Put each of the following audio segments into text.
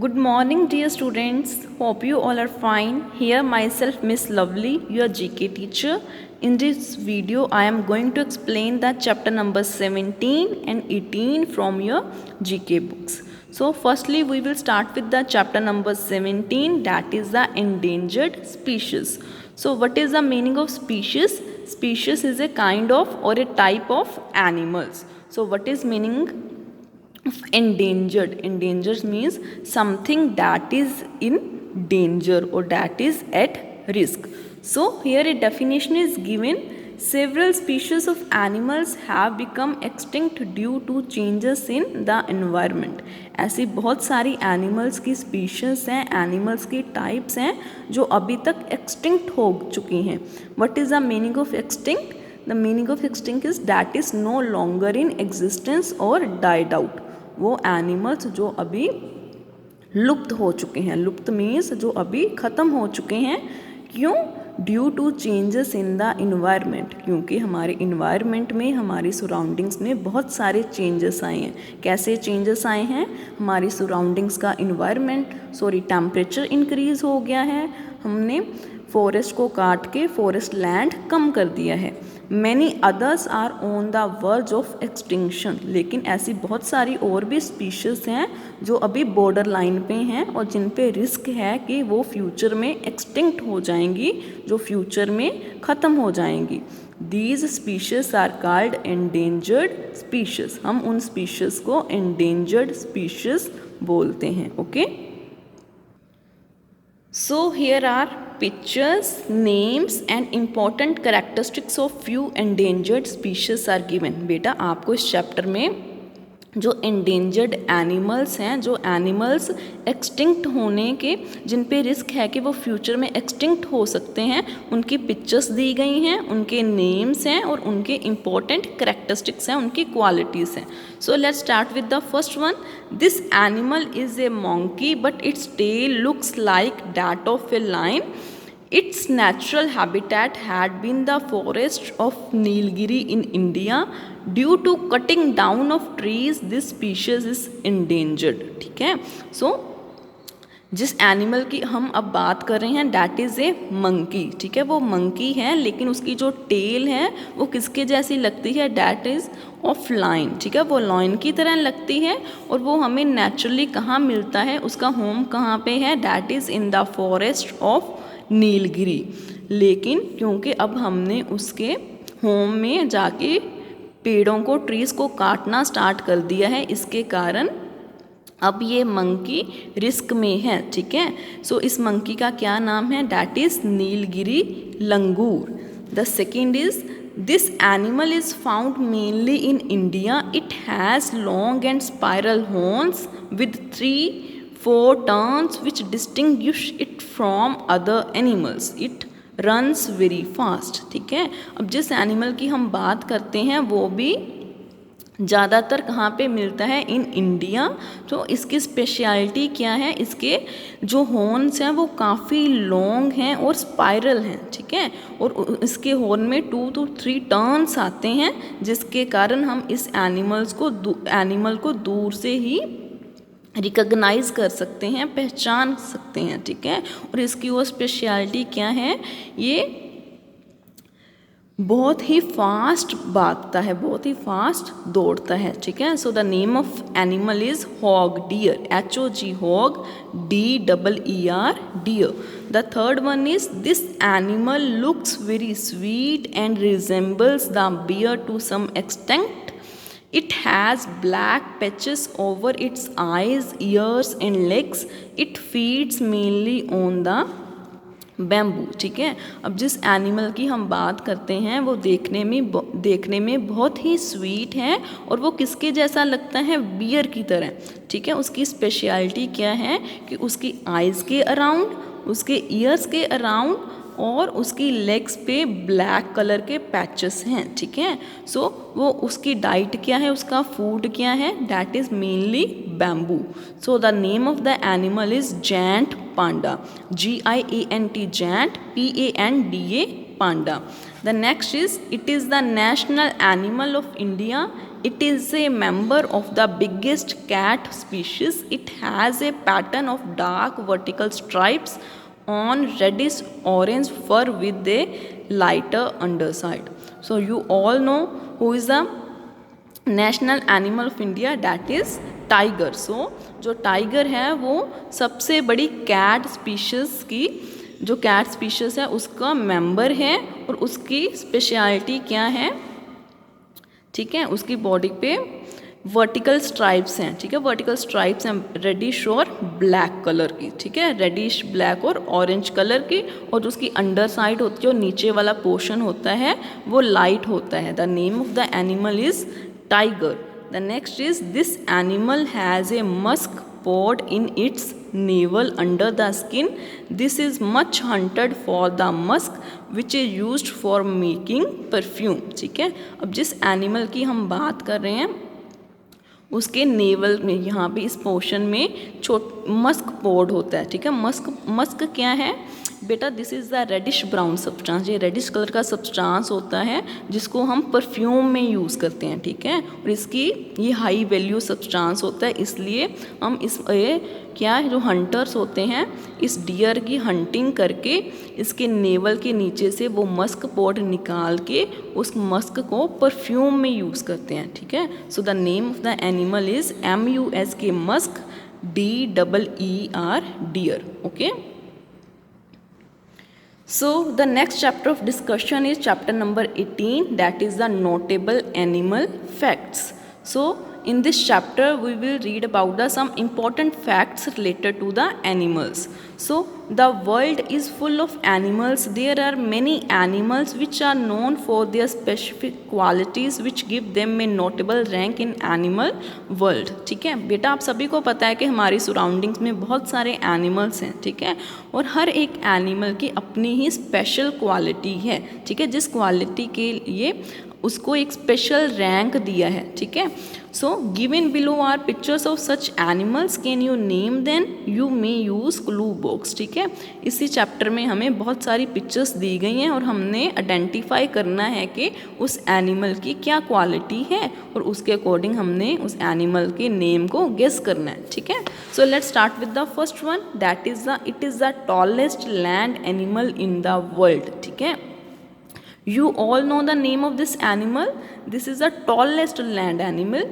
Good morning, dear students. Hope you all are fine. Here myself, Miss Lovely, your GK teacher. In this video, I am going to explain the chapter number 17 and 18 from your GK books. So, firstly, we will start with the chapter number 17, that is the endangered species. So, what is the meaning of species? Species is a kind of or a type of animals. So, what is meaning of endangered means something that is in danger or that is at risk. So here a definition is given. Several species of animals have become extinct due to changes in the environment. ऐसी बहुत सारी animals की species हैं, animals की types हैं जो अभी तक एक्सटिंक्ट हो चुकी हैं. What is the meaning of extinct? The meaning of extinct is that is no longer in existence or died out. वो एनिमल्स जो अभी लुप्त हो चुके हैं, लुप्त मीन्स जो अभी ख़त्म हो चुके हैं. क्यों? Due to changes in the environment, क्योंकि हमारे इन्वायरमेंट में, हमारी सराउंडिंग्स में बहुत सारे चेंजेस आए हैं. कैसे चेंजेस आए हैं? हमारी सराउंडिंग्स का टेम्परेचर इंक्रीज़ हो गया है. हमने फॉरेस्ट को काट के फॉरेस्ट लैंड कम कर दिया है. Many others are on the verge of extinction, लेकिन ऐसी बहुत सारी और भी स्पीशीज़ हैं जो अभी बॉर्डर लाइन पे हैं और जिन पे रिस्क है कि वो फ्यूचर में एक्सटिंक्ट हो जाएंगी, जो फ्यूचर में ख़त्म हो जाएंगी. These species are called endangered species. हम उन स्पीशीज़ को एंडेंजर्ड स्पीशीज़ बोलते हैं. Okay. So here are pictures, names and important characteristics of few endangered species are given. बेटा आपको इस चैप्टर में जो एंडेंजर्ड एनिमल्स हैं, जो एनिमल्स एक्सटिंक्ट होने के, जिन पे रिस्क है कि वो फ्यूचर में एक्सटिंक्ट हो सकते हैं, उनकी पिक्चर्स दी गई हैं, उनके नेम्स हैं और उनके इम्पोर्टेंट करेक्टरिस्टिक्स हैं, उनकी क्वालिटीज़ हैं. So let's start with the first one. This animal is a monkey but its tail looks like that of a lion. Its natural habitat had been the forest of Nilgiri in India. Due to cutting down of trees, this species is endangered. ठीक है. So जिस animal की हम अब बात कर रहे हैं डैट इज़ ए मंकी. ठीक है, वो मंकी है लेकिन उसकी जो टेल है वो किसके जैसी लगती है? That is of line. ठीक है, वो लाइन की तरह लगती है और वो हमें नेचुरली कहाँ मिलता है, उसका होम कहाँ पे है? That is in the forest of Nilgiri. लेकिन क्योंकि अब हमने उसके होम में जाके पेड़ों को, ट्रीज़ को काटना स्टार्ट कर दिया है, इसके कारण अब ये मंकी रिस्क में है. ठीक है. सो इस मंकी का क्या नाम है? That is Nilgiri langur. The second is this animal is found mainly in India. It has long and spiral horns with 3-4 turns which distinguish it from other animals. It runs very fast. ठीक है. अब जिस animal की हम बात करते हैं वो भी ज़्यादातर कहाँ पे मिलता है? In India. तो इसकी स्पेशलिटी क्या है? इसके जो हॉर्न्स हैं वो काफ़ी लॉन्ग हैं और स्पाइरल हैं. ठीक है. और इसके हॉर्न में 2 to 3 टर्न्स आते हैं, जिसके कारण हम इस एनिमल को दूर से ही रिकग्नाइज़ कर सकते हैं, पहचान सकते हैं. ठीक है. और इसकी वो स्पेशलिटी क्या है? ये बहुत ही फास्ट भागता है, बहुत ही फास्ट दौड़ता है. ठीक है. So the name of animal is hog deer. HOG hog, DEER deer. The third one is this animal looks very sweet and resembles the bear to some extent. It has black patches over its eyes, ears and legs. It feeds mainly on the bamboo. ठीक है. अब जिस animal की हम बात करते हैं वो देखने में बहुत ही स्वीट है और वो किसके जैसा लगता है? बियर की तरह. ठीक है. उसकी स्पेशलिटी क्या है कि उसकी आइज़ के अराउंड, उसके ईयर्स के अराउंड और उसकी लेग्स पे ब्लैक कलर के पैचेस हैं. ठीक है. सो वो उसकी डाइट क्या है, उसका फूड क्या है? That is mainly bamboo. So the name of the animal is giant Panda. GIANT giant, PANDA Panda. The next is it is the national animal of India It is a member of the biggest cat species. It has a pattern of dark vertical stripes on reddish orange fur with a lighter underside. So you all know who is the national animal of India, that is tiger. So जो tiger है वो सबसे बड़ी cat species की, जो cat species है उसका member है. और उसकी स्पेशलिटी क्या है, ठीक है, उसकी बॉडी पे वर्टिकल स्ट्राइप्स हैं. ठीक है, वर्टिकल स्ट्राइप्स हैं रेडिश और ब्लैक कलर की. ठीक है, रेडिश, ब्लैक और ऑरेंज कलर की. और उसकी अंडर साइड होती है, जो नीचे वाला पोर्शन होता है वो लाइट होता है. The name of the animal is tiger. The next is, this animal has a musk pod in its navel under the skin. This is much hunted for the musk which is used for making perfume. ठीक है, अब जिस animal की हम बात कर रहे हैं उसके नेवल में, यहाँ पे इस पोर्शन में मस्क पोड होता है. ठीक है, मस्क क्या है बेटा, this is the reddish brown substance. ये रेडिश कलर का सब्सटेंस होता है जिसको हम परफ्यूम में यूज़ करते हैं. ठीक है, और इसकी ये हाई वैल्यू सब्सटेंस होता है, इसलिए हम इस क्या है, जो हंटर्स होते हैं इस डियर की हंटिंग करके इसके नेवल के नीचे से वो मस्क पोड निकाल के उस मस्क को परफ्यूम में यूज़ करते हैं. ठीक है, so the name of the animal is MUSK, musk, DEER, deer. Okay, so the next chapter of discussion is chapter number 18, that is the notable animal facts. So in this chapter we will read about some important facts related to the animals. So the world is full of animals. There are many animals which are known for their specific qualities which give them a notable rank in animal world. ठीक है बेटा, आप सभी को पता है कि हमारी सराउंडिंग्स में बहुत सारे एनिमल्स हैं. ठीक है, और हर एक एनिमल की अपनी ही स्पेशल क्वालिटी है. ठीक है, जिस क्वालिटी के लिए उसको एक स्पेशल रैंक दिया है. ठीक है, so given below are pictures of such animals, can you name then, you may use clue box. ठीक है, इसी चैप्टर में हमें बहुत सारी पिक्चर्स दी गई हैं और हमने आइडेंटिफाई करना है कि उस एनिमल की क्या क्वालिटी है और उसके अकॉर्डिंग हमने उस एनिमल के नेम को गेस करना है. ठीक है, सो let's start with the first one, that is it is the tallest land animal in the world. ठीक है, you all know the name of this animal. This is the tallest land animal.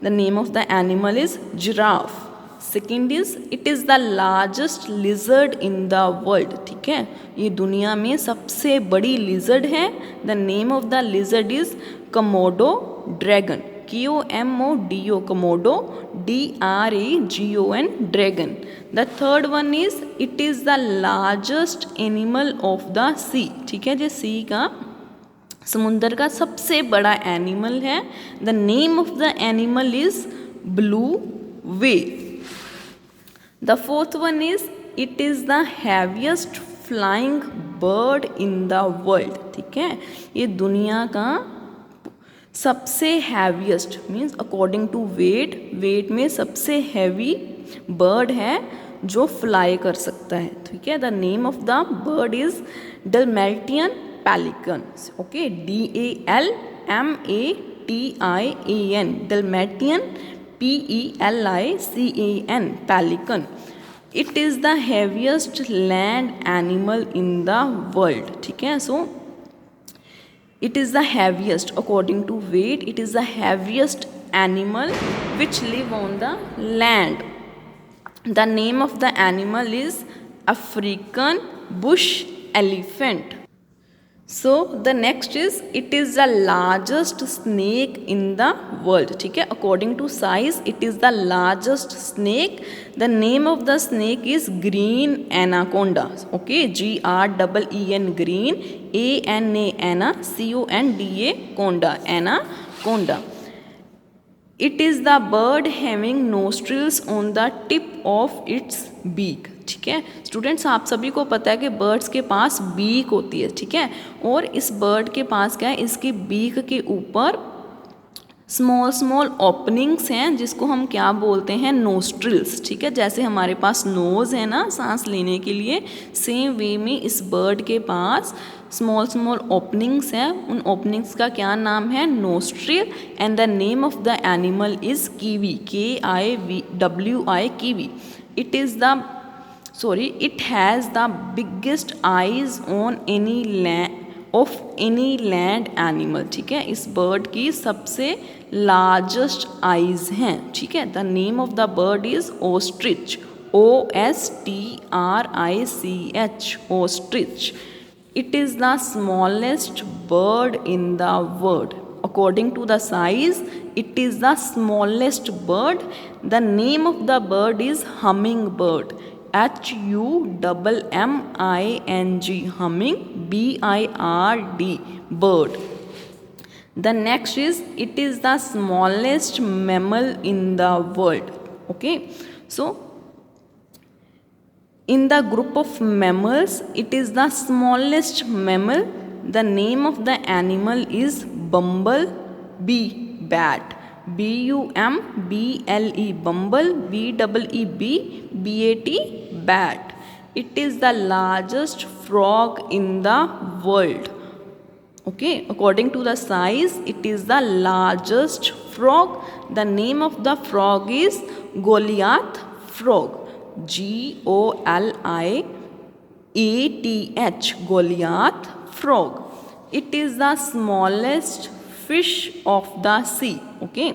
The name of the animal is giraffe. Second is, it is the largest lizard in the world. ठीक है, ये दुनिया में सबसे बड़ी lizard है. The name of the lizard is Komodo dragon. KOMODO, Komodo, DRAGON, dragon. The third one is, it is the largest animal of the sea. ठीक है, जो sea का, समुंदर का सबसे बड़ा एनिमल है. The name of the animal is blue whale. The fourth one is, it is the heaviest flying bird in the world. ठीक है, ये दुनिया का सबसे heaviest means according to weight में सबसे हैवी बर्ड है जो फ्लाई कर सकता है. ठीक है, the name of the bird is Dalmatian Pelican. Okay, DALMATIAN, Dalmatian, PELICAN, pelican. It is the heaviest land animal in the world. ठीक है, so it is the heaviest according to weight. It is the heaviest animal which live on the land. The name of the animal is African bush elephant. So the next is, it is the largest snake in the world. ठीक है, according to size it is the largest snake. The name of the snake is green anaconda. Okay, GREEN, green, ANACONDA, conda, anaconda. It is the bird having nostrils on the tip of its beak. ठीक है students, आप सभी को पता है कि birds के पास beak होती है. ठीक है, और इस बर्ड के पास क्या है, इसकी बीक के ऊपर स्मॉल ओपनिंग्स हैं जिसको हम क्या बोलते हैं, नोस्ट्रिल्स. ठीक है, जैसे हमारे पास नोज़ है ना सांस लेने के लिए, सेम वे में इस बर्ड के पास स्मॉल स्मॉल ओपनिंग्स हैं, उन ओपनिंग्स का क्या नाम है? Nostril. And the name of the animal is kiwi, KIWI, kiwi. It has the biggest eyes on any land animal, ठीक है। इस बर्ड की सबसे लार्जेस्ट आइज हैं, ठीक है। The name of the bird is ostrich, OSTRICH, ostrich. It is the smallest bird in the world. According to the size, it is the smallest bird. The name of the bird is hummingbird, HUMMING, humming, BIRD, bird. The next is, it is the smallest mammal in the world. Okay, so in the group of mammals, it is the smallest mammal. The name of the animal is bumblebee, bat, BUMBLE, bumble, BEEB, bat. It is the largest frog in the world. Okay, according to the size, it is the largest frog. The name of the frog is Goliath frog, GOLIATH, Goliath frog. It is the smallest fish of the sea. Okay,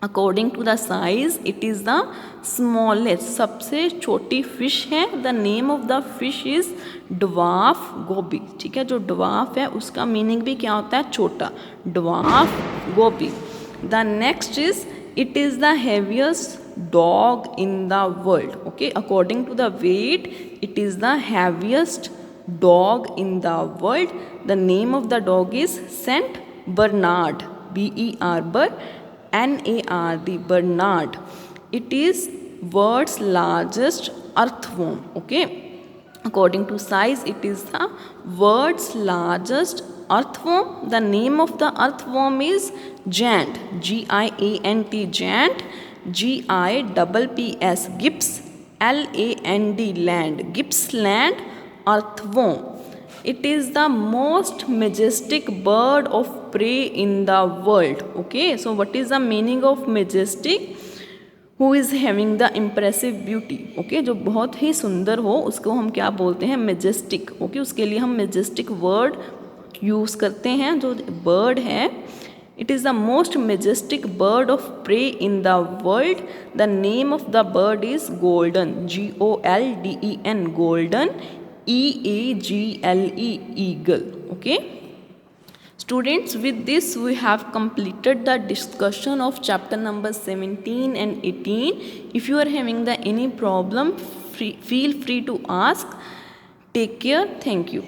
according to the size, it is the smallest, सबसे छोटी fish है। The name of the fish is dwarf goby, ठीक है। जो dwarf है उसका meaning भी क्या होता है? छोटा, dwarf goby. The next is, it is the heaviest dog in the world. Okay, according to the weight, it is the heaviest dog in the world. The name of the dog is Saint Bernard, BERNARD, Bernard. It is world's largest earthworm. Okay, according to size, it is the world's largest earthworm. The name of the earthworm is giant, GIANT, giant, GIPPS, Gips, LAND, land, Gippsland earthworm. It is the most majestic bird of prey in the world. Okay, so what is the meaning of majestic? Who is having the impressive beauty. Okay, जो बहुत ही सुंदर हो उसको हम क्या बोलते हैं? majestic. Okay, उसके लिए हम majestic word यूज़ करते हैं। जो bird है, it is the most majestic bird of prey in the world. The name of the bird is golden, GOLDEN, golden, EAGLE, eagle. Okay, students, with this we have completed the discussion of chapter number 17 and 18. If you are having any problem, feel free to ask. Take care. Thank you.